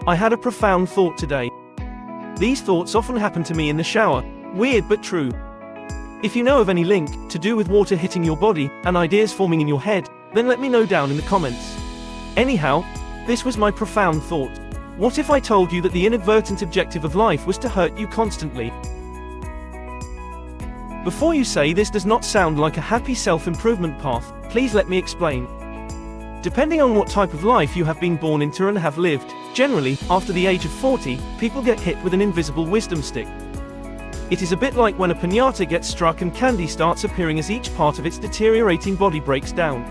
I had a profound thought today. These thoughts often happen to me in the shower. Weird but true. If you know of any link to do with water hitting your body and ideas forming in your head, then let me know down in the comments. Anyhow, this was my profound thought. What if I told you that the inadvertent objective of life was to hurt you constantly? Before you say this does not sound like a happy self-improvement path, please let me explain. Depending on what type of life you have been born into and have lived, generally, after the age of 40, people get hit with an invisible wisdom stick. It is a bit like when a piñata gets struck and candy starts appearing as each part of its deteriorating body breaks down.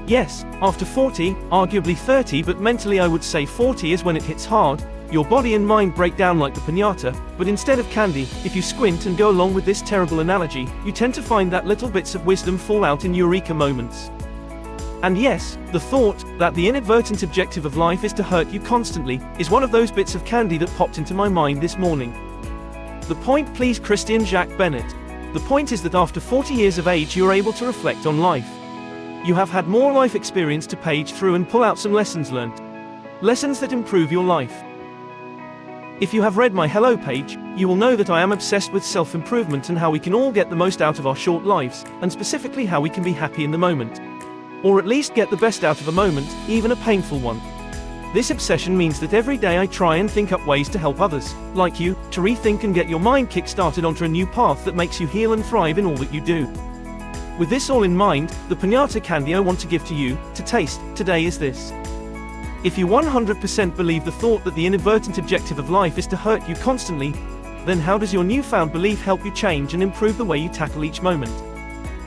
Yes, after 40, arguably 30, but mentally I would say 40 is when it hits hard. Your body and mind break down like the piñata, but instead of candy, if you squint and go along with this terrible analogy, you tend to find that little bits of wisdom fall out in eureka moments. And yes, the thought that the inadvertent objective of life is to hurt you constantly is one of those bits of candy that popped into my mind this morning. The point, please, Christian Jacques Bennett. The point is that after 40 years of age you are able to reflect on life. You have had more life experience to page through and pull out some lessons learned. Lessons that improve your life. If you have read my Hello page, you will know that I am obsessed with self-improvement and how we can all get the most out of our short lives, and specifically how we can be happy in the moment. Or at least get the best out of a moment, even a painful one. This obsession means that every day I try and think up ways to help others, like you, to rethink and get your mind kick-started onto a new path that makes you heal and thrive in all that you do. With this all in mind, the piñata candy I want to give to you, to taste, today is this. If you 100% believe the thought that the inadvertent objective of life is to hurt you constantly, then how does your newfound belief help you change and improve the way you tackle each moment?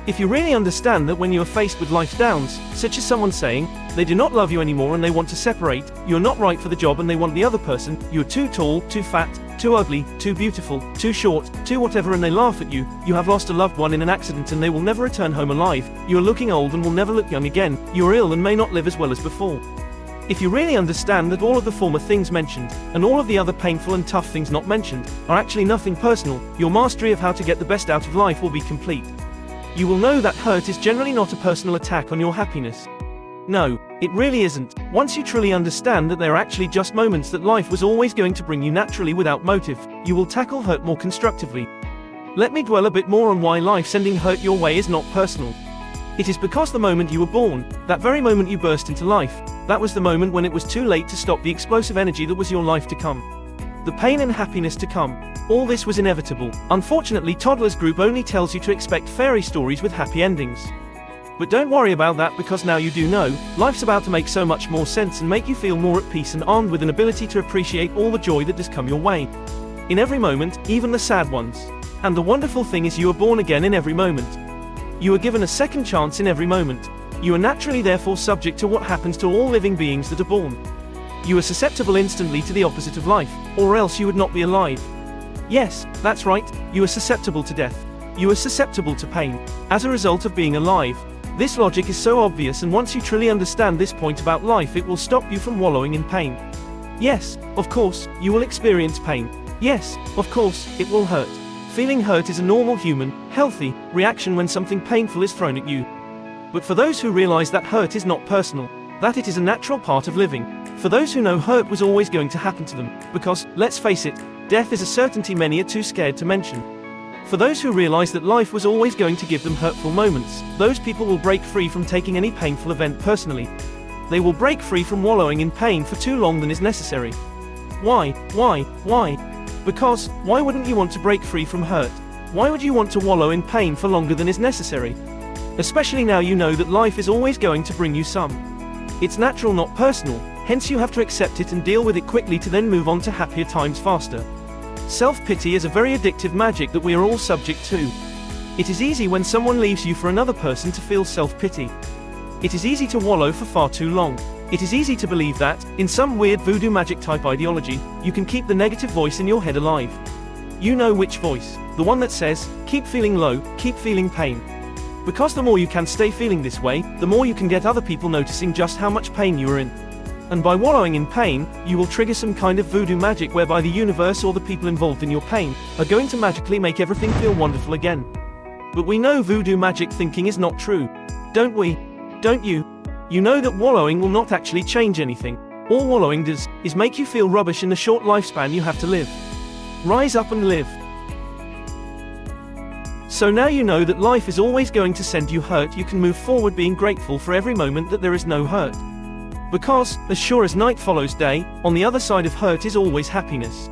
If you really understand that when you are faced with life's downs, such as someone saying, they do not love you anymore and they want to separate, you are not right for the job and they want the other person, you are too tall, too fat, too ugly, too beautiful, too short, too whatever, and they laugh at you, you have lost a loved one in an accident and they will never return home alive, you are looking old and will never look young again, you are ill and may not live as well as before. If you really understand that all of the former things mentioned, and all of the other painful and tough things not mentioned, are actually nothing personal, your mastery of how to get the best out of life will be complete. You will know that hurt is generally not a personal attack on your happiness. No, it really isn't. Once you truly understand that they are actually just moments that life was always going to bring you naturally without motive, you will tackle hurt more constructively. Let me dwell a bit more on why life sending hurt your way is not personal. It is because the moment you were born, that very moment you burst into life, that was the moment when it was too late to stop the explosive energy that was your life to come. The pain and happiness to come. All this was inevitable. Unfortunately, Toddlers Group only tells you to expect fairy stories with happy endings. But don't worry about that, because now you do know, life's about to make so much more sense and make you feel more at peace and armed with an ability to appreciate all the joy that does come your way. In every moment, even the sad ones. And the wonderful thing is you are born again in every moment. You are given a second chance in every moment. You are naturally therefore subject to what happens to all living beings that are born. You are susceptible instantly to the opposite of life, or else you would not be alive. Yes, that's right, you are susceptible to death. You are susceptible to pain, as a result of being alive. This logic is so obvious, and once you truly understand this point about life, it will stop you from wallowing in pain. Yes, of course, you will experience pain. Yes, of course, it will hurt. Feeling hurt is a normal human, healthy, reaction when something painful is thrown at you. But for those who realize that hurt is not personal, that it is a natural part of living, for those who know hurt was always going to happen to them, because, let's face it, death is a certainty many are too scared to mention. For those who realize that life was always going to give them hurtful moments, those people will break free from taking any painful event personally. They will break free from wallowing in pain for too long than is necessary. Why? Because, why wouldn't you want to break free from hurt? Why would you want to wallow in pain for longer than is necessary? Especially now you know that life is always going to bring you some. It's natural, not personal, hence you have to accept it and deal with it quickly to then move on to happier times faster. Self-pity is a very addictive magic that we are all subject to. It is easy when someone leaves you for another person to feel self-pity. It is easy to wallow for far too long. It is easy to believe that, in some weird voodoo magic type ideology, you can keep the negative voice in your head alive. You know which voice, the one that says, keep feeling low, keep feeling pain. Because the more you can stay feeling this way, the more you can get other people noticing just how much pain you are in. And by wallowing in pain, you will trigger some kind of voodoo magic whereby the universe or the people involved in your pain are going to magically make everything feel wonderful again. But we know voodoo magic thinking is not true. Don't we? Don't you? You know that wallowing will not actually change anything. All wallowing does is make you feel rubbish in the short lifespan you have to live. Rise up and live. So now you know that life is always going to send you hurt. You can move forward being grateful for every moment that there is no hurt. Because, as sure as night follows day, on the other side of hurt is always happiness.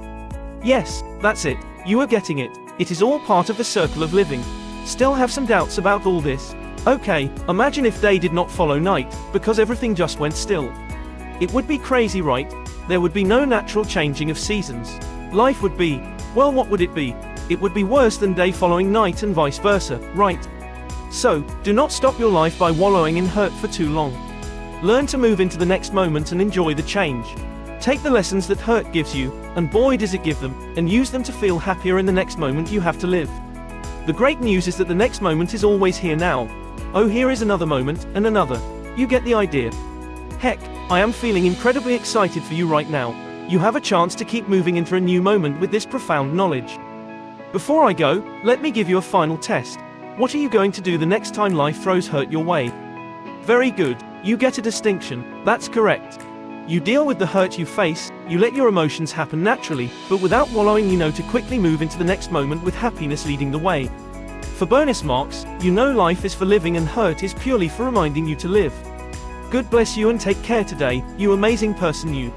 Yes, that's it, you are getting it. It is all part of the circle of living. Still have some doubts about all this? Okay, imagine if day did not follow night, because everything just went still. It would be crazy, right? There would be no natural changing of seasons. Life would be, well, what would it be? It would be worse than day following night and vice versa, right? So, do not stop your life by wallowing in hurt for too long. Learn to move into the next moment and enjoy the change. Take the lessons that hurt gives you, and boy does it give them, and use them to feel happier in the next moment you have to live. The great news is that the next moment is always here now. Oh, here is another moment, and another. You get the idea. Heck, I am feeling incredibly excited for you right now. You have a chance to keep moving into a new moment with this profound knowledge. Before I go, let me give you a final test. What are you going to do the next time life throws hurt your way? Very good, you get a distinction, that's correct. You deal with the hurt you face, you let your emotions happen naturally, but without wallowing. You know to quickly move into the next moment with happiness leading the way. For bonus marks, you know life is for living and hurt is purely for reminding you to live. God bless you and take care today, you amazing person you.